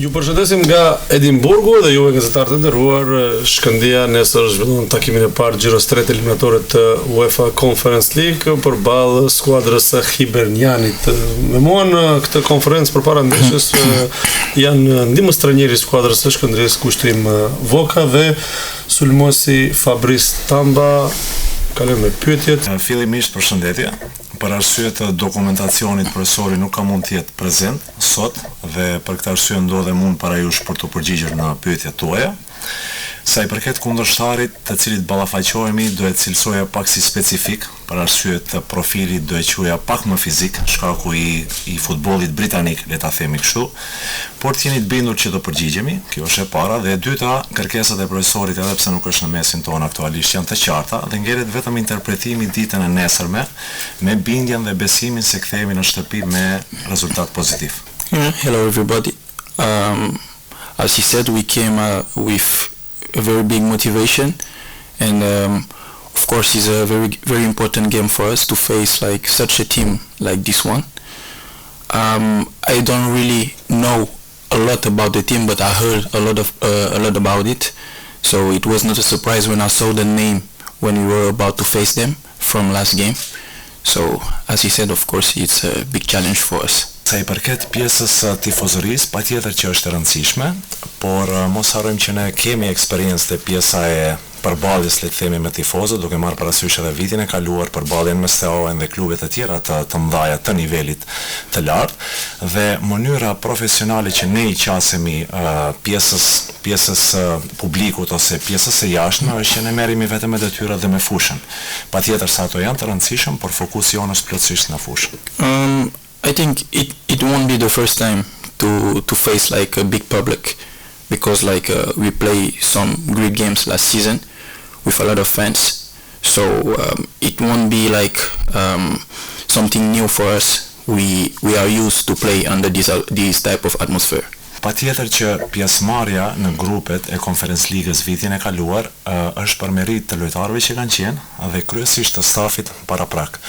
Ju përshëndesim nga Edimburgu dhe juve gazetarët e nderuar. Shkëndija nesër zhvillon takimin e parë gjirës tretë eliminatore të UEFA Conference League përballë skuadrës së Hibernianit. Me mua në këtë konferencë përpara ndeshjes janë ndihmës trajneri i skuadrës së Shkëndijës Kushtrim Voka dhe sulmuesi Fabrice Tamba. Kalojmë me pyetjet. Fillimisht përshëndetje. Për arsye të dokumentacionit profesori nuk ka mund të jetë prezent sot dhe për këtë arsye ndodhem unë para jush për të përgjigjur në pyetjet tuaja. Sa i përket kundërshtarit të cilit ballafaqohemi, duhet cilësoja pak si specifik, për arsye të profilit duhet quaja pak më fizik, shkaku i futbollit britanik, le ta themi kështu, por të jeni të bindur që do përgjigjemi, kjo është e para, dhe e dyta, kërkesat e profesorit edhe pse nuk është në mesin tonë aktualisht janë të qarta dhe ngjelet vetëm interpretimi ditën e nesërme, me bindjen dhe besimin se kthehemi në shtëpi me rezultat pozitiv. Hello everybody. As he said, we came with a very big motivation, and of course it's a very important game for us to face like such a team like this one. I don't really know a lot about the team, but I heard a lot about it, so it was not a surprise when I saw the name when we were about to face them from last game. So as he said, of course it's a big challenge for us. Sa i përket pjesës tifozërisë, patjetër që është e rëndësishme, por mos harrojmë që ne kemi eksperiencë te pjesa e përballjes, le të themi, me tifozët, duke marrë parasysh edhe vitin e kaluar përballjen me Steaua dhe klubet e tjera të mëdha të nivelit të lartë, dhe mënyra profesionale që ne i qasemi pjesës publikut ose pjesës së jashtme është që ne merremi vetëm me detyrat dhe me fushën. Patjetër se ato janë të rëndësishëm, por fokusi jonë është plotësisht në fushë. I think it won't be the first time to face like a big public, because like we play some great games last season with a lot of fans, so it won't be like something new for us. We are used to play under this type of atmosphere. Patjetër që pjesëmarrja në grupet e Conference Ligës vitin e kaluar është për merit të lojtarëve që kanë qenë dhe kryesisht të stafit paraprak.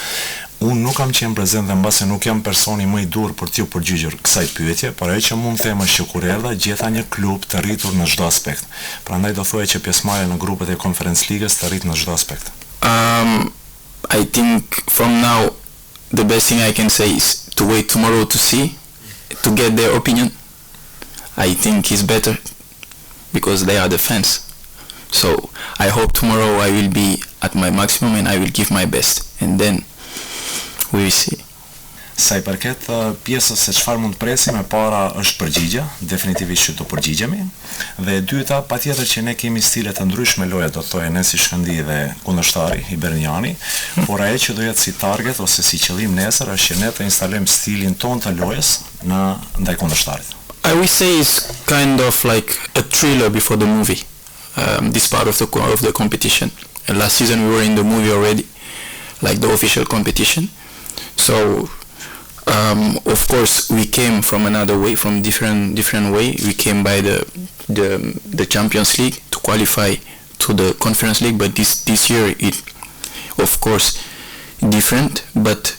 Unë nuk kam qenë prezent dhe mbase nuk jam personi më i dur për t'ju përgjigjur kësaj pyetje, por ajo që mund të them është që kur erdha gjeta një klub të rritur në çdo aspekt. Prandaj do thuaj që pjesëmarrja në grupet e Conference Ligës të rrit në çdo aspekt. I think from now the best thing I can say is to wait tomorrow to see, to get their opinion. I think it's better because they are the fans. So I hope tomorrow I will be at my maximum and I will give my best, and then we will see. Sa i përket pjesës se çfarë mund të presim, e para është përgjigja, definitivisht që do përgjigjemi, dhe e dyta, patjetër që ne kemi stile të ndryshme loje, do të thojë ne si Shkëndi dhe kundërshtari Hiberniani, por ajo që do jetë si target ose si qëllim nesër është që ne të instalojmë stilin ton të lojës ndaj kundërshtarit. I will say it's kind of like a thriller before the movie, this part of the competition. And last season we were in the movie already, like the official competition. So of course we came from another way, from different way. We came by the Champions League to qualify to the Conference League, but this year it of course different, but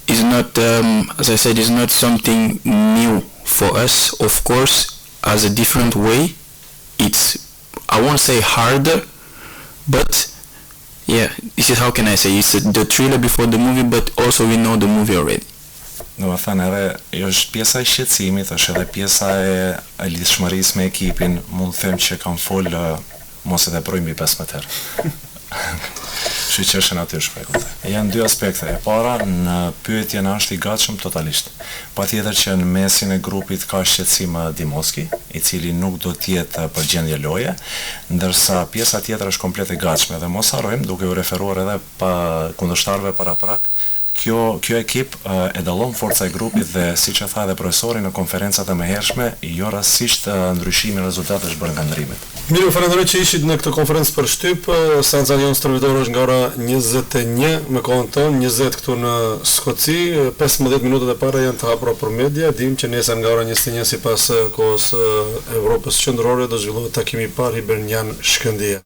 it's not as I said, it's not something new for us. Of course, as a different way, it's, I won't say harder, but yeah, this is, how can I say, it's the thriller before the movie, but also we know the movie already. Do të thënë edhe është pjesa e shqetësimit, është edhe pjesa e lidhshmërisë me ekipin, mund të them që kam fol mos e teproj mbi 15 herë. Kështu që është natyrë shpejt. Janë dy aspekte. E para, në pyetjen është i gatshëm totalisht. Patjetër që në mesin e grupit ka shqetësim Dimoski, i cili nuk do të jetë për gjendje loje, ndërsa pjesa tjetër është komplet e gatshme, dhe mos harrojmë, duke u referuar edhe pa kundërshtarëve paraprak, kjo ekip e dallon forca e grupit dhe siç e tha edhe profesori në konferencat e mëhershme, jo rastësisht ndryshimi i rezultateve është bërë nga ndrimet. Mirë, falenderoj që ishit në këtë konferencë për shtyp. Seanca jonë stërvitor është nga ora 21 me kohën tonë, 20 këtu në Skoci. 15 minutët e para janë të hapura për media. Dim që nesër nga ora 21 sipas kohës Evropës Qendrore do zhvillohet takimi i parë Hibernian Shkëndija.